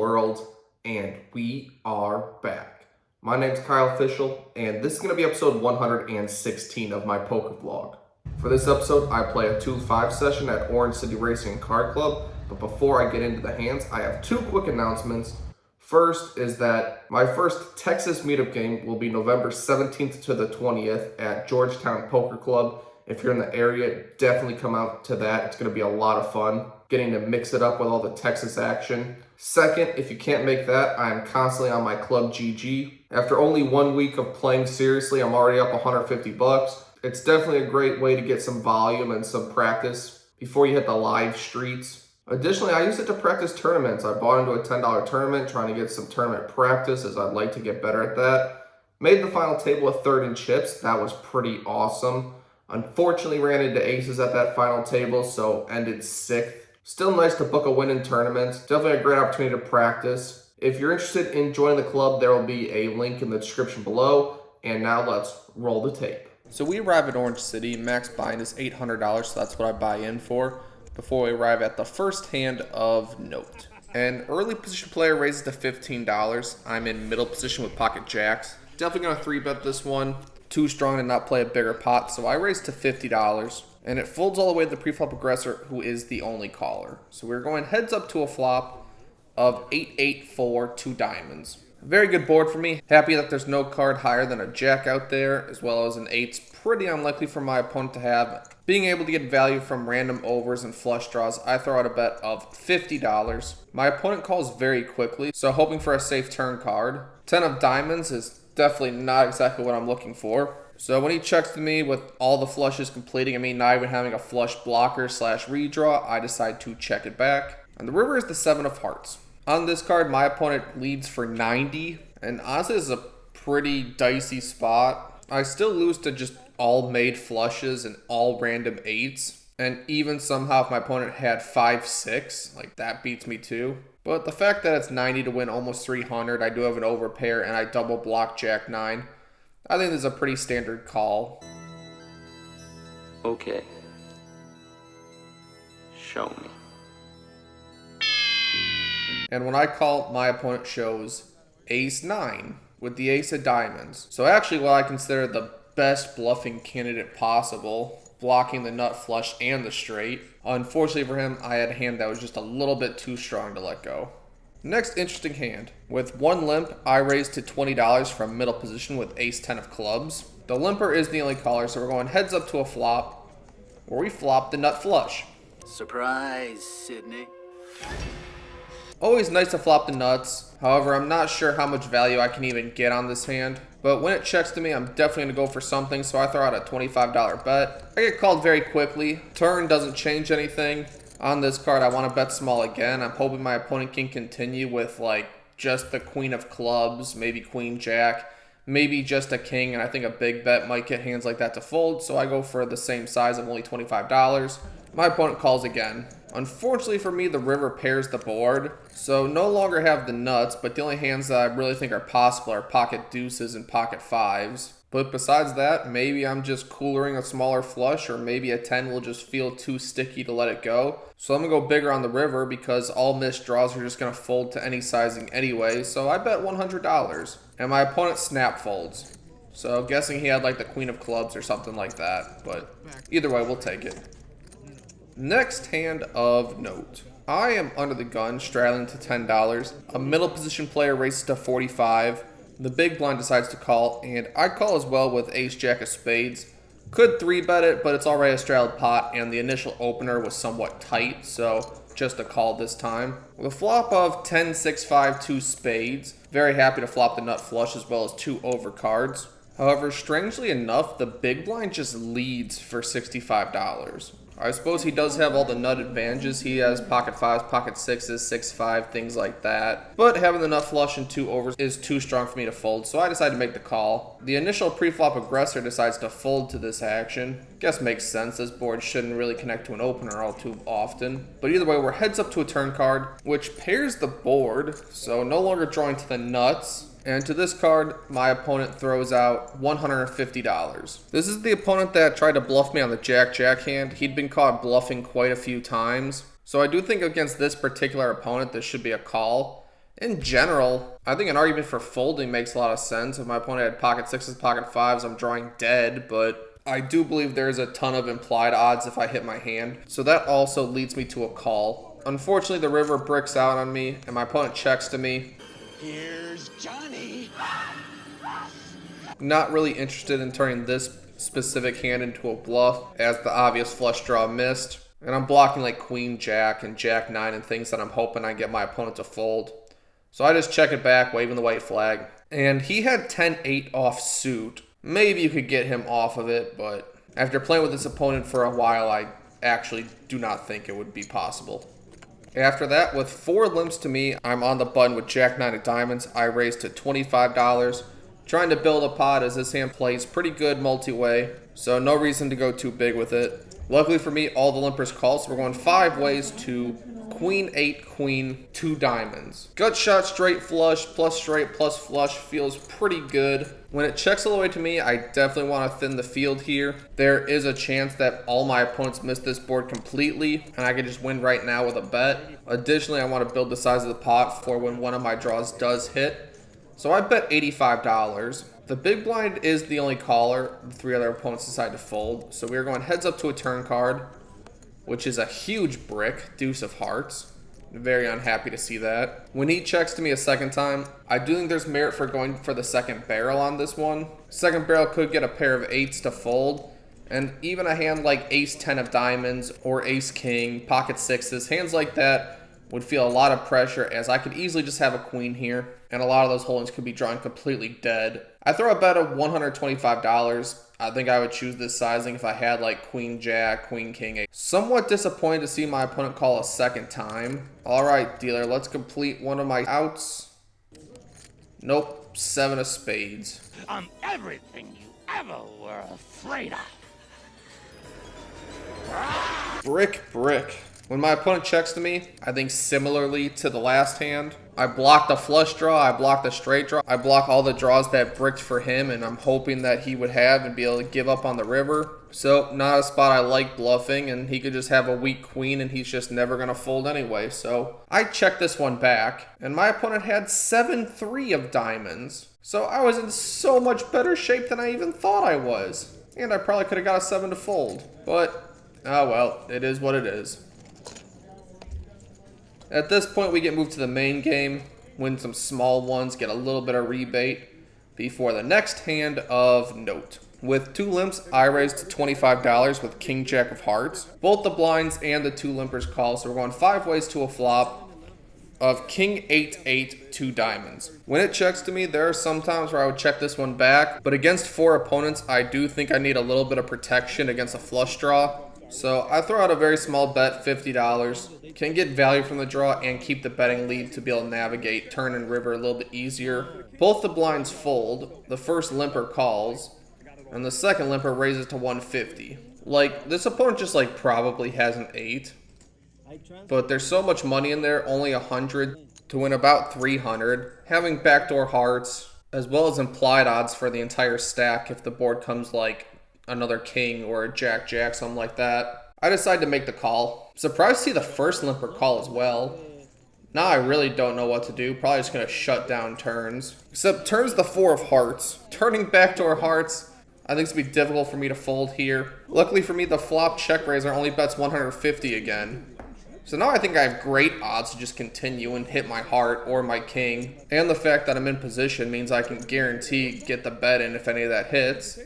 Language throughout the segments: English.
world, and we are back. My name's Kyle Fischl, and this is going to be episode 116 of my poker vlog. For this episode, I play a 2-5 session at Orange City Racing and Card Club, but before I get into the hands, I have two quick announcements. First is that my first Texas meetup game will be November 17th to the 20th at Georgetown Poker Club. If you're in the area, definitely come out to that. It's going to be a lot of fun, getting to mix it up with all the Texas action. Second, if you can't make that, I'm constantly on my ClubGG. After only 1 week of playing seriously, I'm already up $150. It's definitely a great way to get some volume and some practice before you hit the live streets. Additionally, I use it to practice tournaments. I bought into a $10 tournament, trying to get some tournament practice as I'd like to get better at that. Made the final table with third in chips. That was pretty awesome. Unfortunately, ran into aces at that final table, so ended 6th. Still nice to book a win in tournaments. Definitely a great opportunity to practice. If you're interested in joining the club, there will be a link in the description below. And now let's roll the tape. So we arrive at Orange City. Max bind is $800, so that's what I buy in for before we arrive at the first hand of note. An early position player raises to $15. I'm in middle position with pocket jacks. Definitely going to 3-bet this one. Too strong to not play a bigger pot, so I raised to $50. And it folds all the way to the pre-flop aggressor, who is the only caller. So we're going heads up to a flop of 8-8-4, 2 diamonds. Very good board for me. Happy that there's no card higher than a jack out there, as well as an 8's pretty unlikely for my opponent to have. Being able to get value from random overs and flush draws, I throw out a bet of $50. My opponent calls very quickly, so hoping for a safe turn card. 10 of diamonds is definitely not exactly what I'm looking for. So when he checks to me with all the flushes completing and me not even having a flush blocker / redraw, I decide to check it back. And the river is the 7 of hearts. On this card, my opponent leads for 90. And honestly, this is a pretty dicey spot. I still lose to just all made flushes and all random 8s. And even somehow if my opponent had 5-6, like that beats me too. But the fact that it's 90 to win almost 300, I do have an overpair and I double block jack 9. I think this is a pretty standard call. Okay. Show me. And when I call, my opponent shows ace 9 with the ace of diamonds. So actually what I consider the best bluffing candidate possible, blocking the nut flush and the straight. Unfortunately for him, I had a hand that was just a little bit too strong to let go. Next interesting hand. With one limp, I raised to $20 from middle position with ace 10 of clubs. The limper is the only caller, so we're going heads up to a flop where we flop the nut flush. Surprise, Sydney. Always nice to flop the nuts. However, I'm not sure how much value I can even get on this hand. But when it checks to me, I'm definitely going to go for something, so I throw out a $25 bet. I get called very quickly. Turn doesn't change anything. On this card, I want to bet small again. I'm hoping my opponent can continue with like just the queen of clubs, maybe queen jack, maybe just a king, and I think a big bet might get hands like that to fold, so I go for the same size of only $25. My opponent calls again. Unfortunately for me, the river pairs the board, so no longer have the nuts, but the only hands that I really think are possible are pocket deuces and pocket 5s. But besides that, maybe I'm just coolering a smaller flush, or maybe a 10 will just feel too sticky to let it go. So I'm going to go bigger on the river because all missed draws are just going to fold to any sizing anyway, so I bet $100. And my opponent snap folds. So guessing he had like the queen of clubs or something like that, but either way, we'll take it. Next hand of note. I am under the gun, straddling to $10. A middle position player races to 45. The big blind decides to call, and I call as well with ace jack of spades. Could 3-bet it, but it's already a straddled pot, and the initial opener was somewhat tight, so just a call this time. With a flop of 10-6-5, 2 spades, very happy to flop the nut flush as well as 2 overcards. However, strangely enough, the big blind just leads for $65. I suppose he does have all the nut advantages. He has pocket 5s, pocket 6s, 6-5, things like that. But having the nut flush and 2 overs is too strong for me to fold, so I decide to make the call. The initial pre-flop aggressor decides to fold to this action. Guess makes sense. This board shouldn't really connect to an opener all too often. But either way, we're heads up to a turn card, which pairs the board, so no longer drawing to the nuts. And to this card, my opponent throws out $150. This is the opponent that tried to bluff me on the jack-jack hand. He'd been caught bluffing quite a few times. So I do think against this particular opponent, this should be a call. In general, I think an argument for folding makes a lot of sense. If my opponent had pocket sixes, pocket fives, I'm drawing dead, but I do believe there's a ton of implied odds if I hit my hand. So that also leads me to a call. Unfortunately, the river bricks out on me, and my opponent checks to me. Here's Johnny. Not really interested in turning this specific hand into a bluff, as the obvious flush draw missed. And I'm blocking like queen jack and jack nine and things that I'm hoping I get my opponent to fold. So I just check it back, waving the white flag. And he had 10-8 off suit. Maybe you could get him off of it, but after playing with this opponent for a while, I actually do not think it would be possible. After that, with 4 limps to me, I'm on the button with jack nine of diamonds. I raise to $25. Trying to build a pot as this hand plays pretty good multi-way, so no reason to go too big with it. Luckily for me, all the limpers call, so we're going 5 ways to queen 8, queen, 2 diamonds. Gut shot, straight flush, plus straight, plus flush feels pretty good. When it checks all the way to me, I definitely want to thin the field here. There is a chance that all my opponents miss this board completely, and I could just win right now with a bet. Additionally, I want to build the size of the pot for when one of my draws does hit. So I bet $85. The big blind is the only caller. The 3 other opponents decide to fold. So we're going heads up to a turn card, which is a huge brick, deuce of hearts. Very unhappy to see that. When he checks to me a second time, I do think there's merit for going for the second barrel on this one. Second barrel could get a pair of 8s to fold. And even a hand like ace 10 of diamonds or ace king, pocket sixes, hands like that would feel a lot of pressure, as I could easily just have a queen here, and a lot of those holdings could be drawn completely dead. I throw a bet of $125. I think I would choose this sizing if I had like queen jack, queen king. Somewhat disappointed to see my opponent call a second time. All right, dealer, let's complete one of my outs. Nope, 7 of spades. I'm everything you ever were afraid of. Brick, brick. When my opponent checks to me, I think similarly to the last hand, I block the flush draw, I block the straight draw, I block all the draws that bricked for him, and I'm hoping that he would have and be able to give up on the river. So not a spot I like bluffing, and he could just have a weak queen and he's just never going to fold anyway. So I checked this one back, and my opponent had 7-3 of diamonds. So I was in so much better shape than I even thought I was. And I probably could have got a 7 to fold. But, oh well, it is what it is. At this point, we get moved to the main game, win some small ones, get a little bit of rebate before the next hand of note. With 2 limps, I raise to $25 with king jack of hearts. Both the blinds and the 2 limpers call, so we're going 5 ways to a flop of king 8-8, 2 diamonds. When it checks to me, there are some times where I would check this one back, but against 4 opponents, I do think I need a little bit of protection against a flush draw. So I throw out a very small bet, $50. Can get value from the draw and keep the betting lead to be able to navigate turn and river a little bit easier. Both the blinds fold. The first limper calls, and the second limper raises to 150. Like, this opponent just like probably has an 8. But there's so much money in there, only 100 to win about 300. Having backdoor hearts, as well as implied odds for the entire stack if the board comes like another king or a jack-jack, something like that. I decided to make the call. Surprised to see the first limper call as well. Now I really don't know what to do. Probably just going to shut down turns. Except turns the 4 of hearts. Turning backdoor hearts, I think it's going to be difficult for me to fold here. Luckily for me, the flop check raiser only bets 150 again. So now I think I have great odds to just continue and hit my heart or my king. And the fact that I'm in position means I can guarantee get the bet in if any of that hits.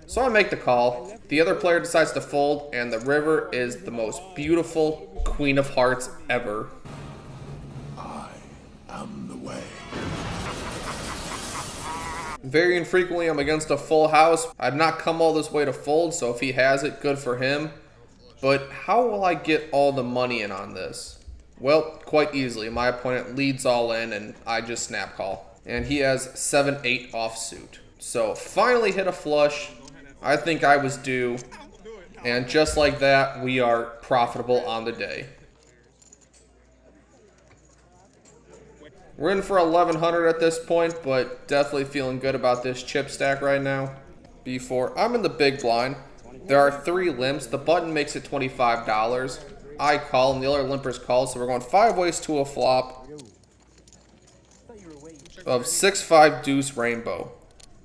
So I make the call. The other player decides to fold, and the river is the most beautiful queen of hearts ever. I am the way. Very infrequently, I'm against a full house. I'd not come all this way to fold, so if he has it, good for him. But how will I get all the money in on this? Well, quite easily. My opponent leads all in, and I just snap call. And he has 7-8 offsuit. So finally hit a flush. I think I was due, and just like that, we are profitable on the day. We're in for 1100 at this point, but definitely feeling good about this chip stack right now. B4, I'm in the big blind. There are 3 limps. The button makes it $25. I call, and the other limpers call, so we're going 5 ways to a flop of 6-5 deuce rainbow.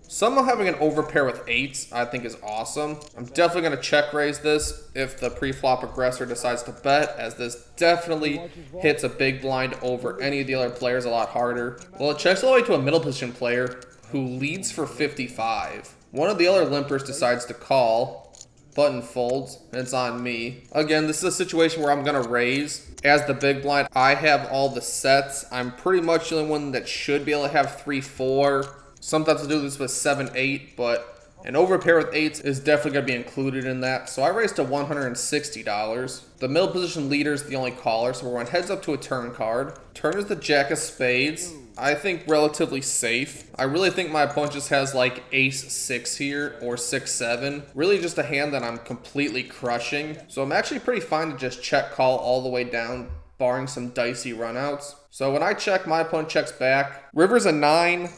Somehow having an overpair with 8s I think is awesome. I'm definitely going to check raise this if the pre-flop aggressor decides to bet, as this definitely hits a big blind over any of the other players a lot harder. Well, it checks all the way to a middle position player who leads for 55. One of the other limpers decides to call. Button folds, and it's on me. Again, this is a situation where I'm going to raise. As the big blind, I have all the sets. I'm pretty much the only one that should be able to have 3-4. Sometimes I do this with 7-8, but an overpair with 8s is definitely going to be included in that. So I raised to $160. The middle position leader is the only caller, so we're going heads up to a turn card. Turn is the jack of spades. I think relatively safe. I really think my opponent just has like ace-6 here or 6-7. Really just a hand that I'm completely crushing. So I'm actually pretty fine to just check call all the way down, barring some dicey runouts. So when I check, my opponent checks back. River's a 9.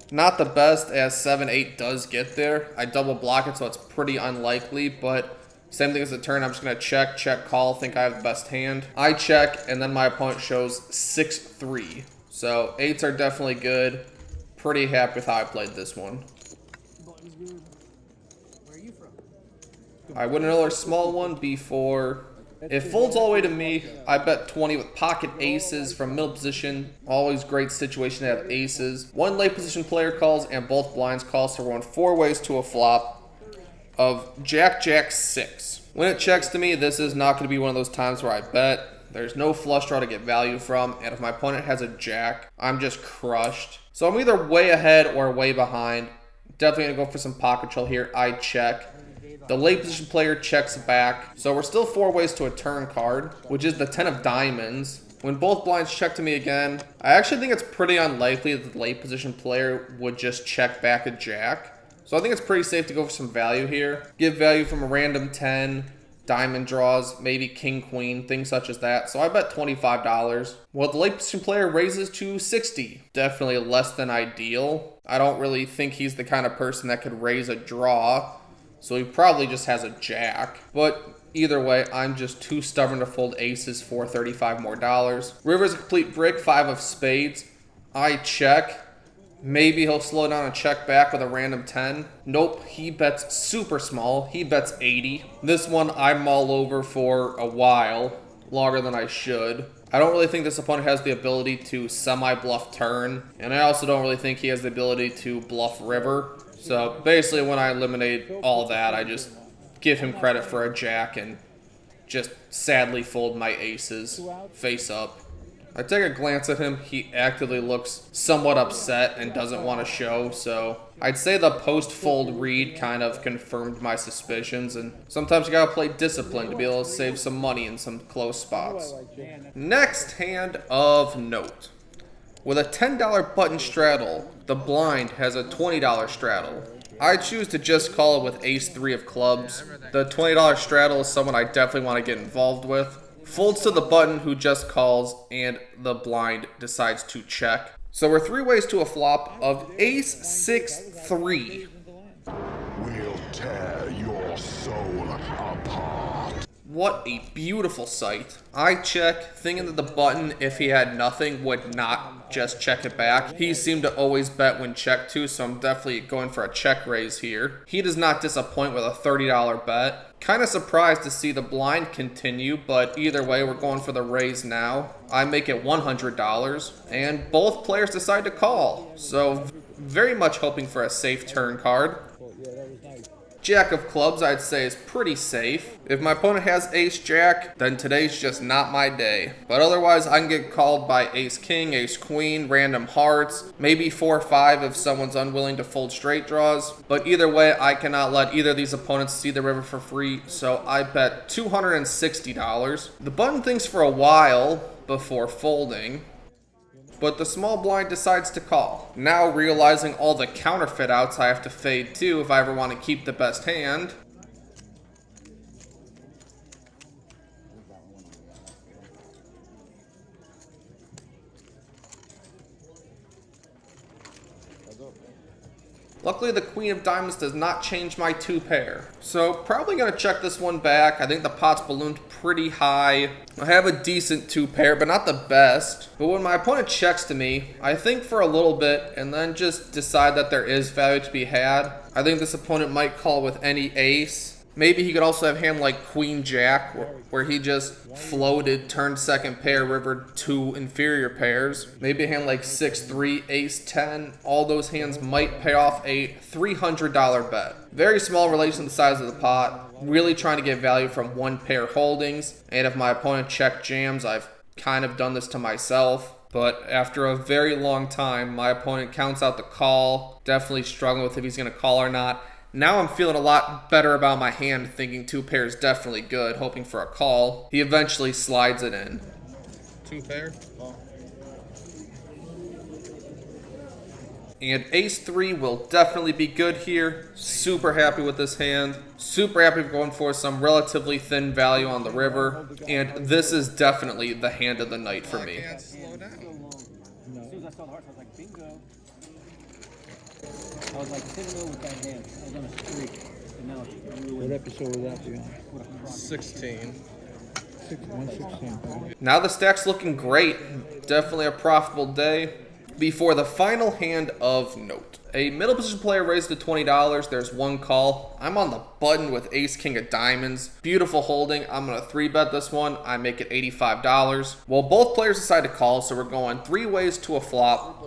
Not the best, as 7-8 does get there. I double block it, so it's pretty unlikely, but same thing as the turn. I'm just going to check, call, think I have the best hand. I check, and then my opponent shows 6-3. So 8s are definitely good. Pretty happy with how I played this one. I win another small one before. It folds all the way to me. I bet 20 with pocket aces from middle position. Always great situation to have aces. One late position player calls and both blinds call, so we're going 4 ways to a flop of Jack 6. When it checks to me, this is not going to be one of those times where I bet. There's no flush draw to get value from, and if my opponent has a jack, I'm just crushed. So I'm either way ahead or way behind. Definitely going to go for some pocket control here. I check. The late position player checks back. So we're still 4 ways to a turn card, which is the 10 of diamonds. When both blinds check to me again, I actually think it's pretty unlikely that the late position player would just check back a jack. So I think it's pretty safe to go for some value here. Give value from a random 10, diamond draws, maybe king, queen, things such as that. So I bet $25. Well, the late position player raises to 60. Definitely less than ideal. I don't really think he's the kind of person that could raise a draw. So he probably just has a jack. But either way, I'm just too stubborn to fold aces for $35 more. River's a complete brick, 5 of spades. I check. Maybe he'll slow down and check back with a random 10. Nope, he bets super small. He bets 80. This one I'm all over for a while, longer than I should. I don't really think this opponent has the ability to semi-bluff turn, and I also don't really think he has the ability to bluff river. So basically when I eliminate all that, I just give him credit for a jack and just sadly fold my aces face up. I take a glance at him. He actively looks somewhat upset and doesn't want to show, so I'd say the post-fold read kind of confirmed my suspicions, and sometimes you gotta play discipline to be able to save some money in some close spots. Next hand of note. With a $10 button straddle, the blind has a $20 straddle. I choose to just call it with ace-3 of clubs. The $20 straddle is someone I definitely want to get involved with. Folds to the button who just calls, and the blind decides to check. So we're 3 ways to a flop of ace-6-3. We'll tear your soul apart. What a beautiful sight. I check, thinking that the button, if he had nothing, would not just check it back. He seemed to always bet when checked to, so I'm definitely going for a check raise here. He does not disappoint with a $30 bet. Kind of surprised to see the blind continue, but either way, we're going for the raise now. I make it $100, and both players decide to call. So very much hoping for a safe turn card. Jack of clubs, I'd say, is pretty safe. If my opponent has ace-jack, then today's just not my day. But otherwise, I can get called by ace-king, ace-queen, random hearts, maybe 4-5 if someone's unwilling to fold straight draws. But either way, I cannot let either of these opponents see the river for free, so I bet $260. The button thinks for a while before folding, but the small blind decides to call. Now realizing all the counterfeit outs I have to fade too if I ever want to keep the best hand. Luckily, the queen of diamonds does not change my 2 pair. So probably going to check this one back. I think the pot's ballooned pretty high. I have a decent 2-pair, but not the best. But when my opponent checks to me, I think for a little bit and then just decide that there is value to be had. I think this opponent might call with any ace. Maybe he could also have hand like Queen Jack, where he just floated, turned second pair, rivered 2 inferior pairs. Maybe a hand like 6-3, Ace 10. All those hands might pay off a $300 bet. Very small relation to the size of the pot. Really trying to get value from 1-pair holdings. And if my opponent check jams, I've kind of done this to myself. But after a very long time, my opponent counts out the call. Definitely struggling with if he's going to call or not. Now I'm feeling a lot better about my hand, thinking 2-pair is definitely good, hoping for a call. He eventually slides it in. 2-pair. And ace 3 will definitely be good here. Super happy with this hand. Super happy going for some relatively thin value on the river. And this is definitely the hand of the night for me. I was like sitting with that hand. I was on a streak. And now it's really... What episode was that for? 16. 116. Now the stack's looking great. Definitely a profitable day. Before the final hand of note. A middle position player raised to $20. There's one call. I'm on the button with ace king of diamonds. Beautiful holding. I'm going to 3-bet this one. I make it $85. Well, both players decide to call, so we're going 3 ways to a flop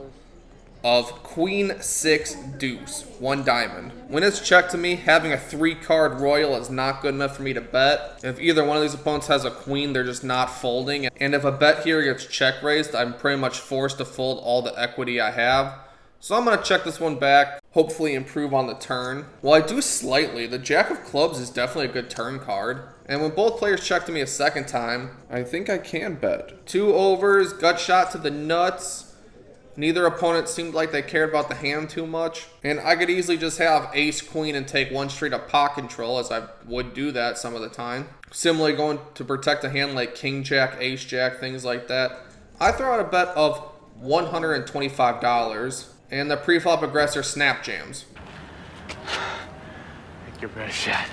of queen 6 deuce, 1 diamond. When it's checked to me, having a 3-card royal is not good enough for me to bet. If either one of these opponents has a queen, they're just not folding. And if a bet here gets check raised, I'm pretty much forced to fold all the equity I have. So I'm going to check this one back, hopefully improve on the turn. Well, I do slightly. The Jack of Clubs is definitely a good turn card. And when both players check to me a second time, I think I can bet. 2 overs, gut shot to the nuts. Neither opponent seemed like they cared about the hand too much. And I could easily just have ace queen and take 1 straight of pot control, as I would do that some of the time. Similarly, going to protect a hand like king jack, ace jack, things like that. I throw out a bet of $125, and the pre-flop aggressor snap jams. Take your best shot.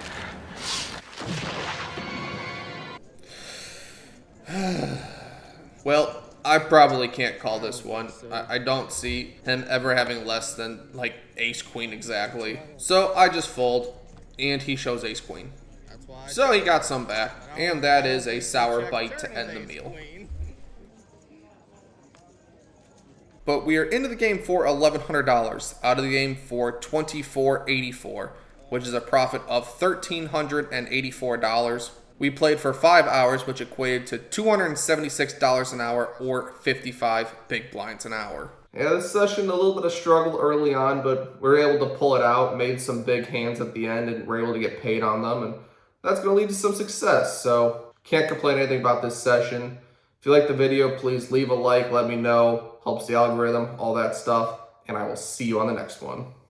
Well, I probably can't call this one. I don't see him ever having less than like ace queen exactly. So I just fold, and he shows ace queen. So he got some back, and that is a sour bite to end the meal. But we are into the game for $1,100, out of the game for $2,484, which is a profit of $1,384. We played for 5 hours, which equated to $276 an hour or 55 big blinds an hour. Yeah, this session, a little bit of struggle early on, but we were able to pull it out, made some big hands at the end, and were able to get paid on them, and that's going to lead to some success. So, can't complain anything about this session. If you like the video, please leave a like, let me know. Helps the algorithm, all that stuff, and I will see you on the next one.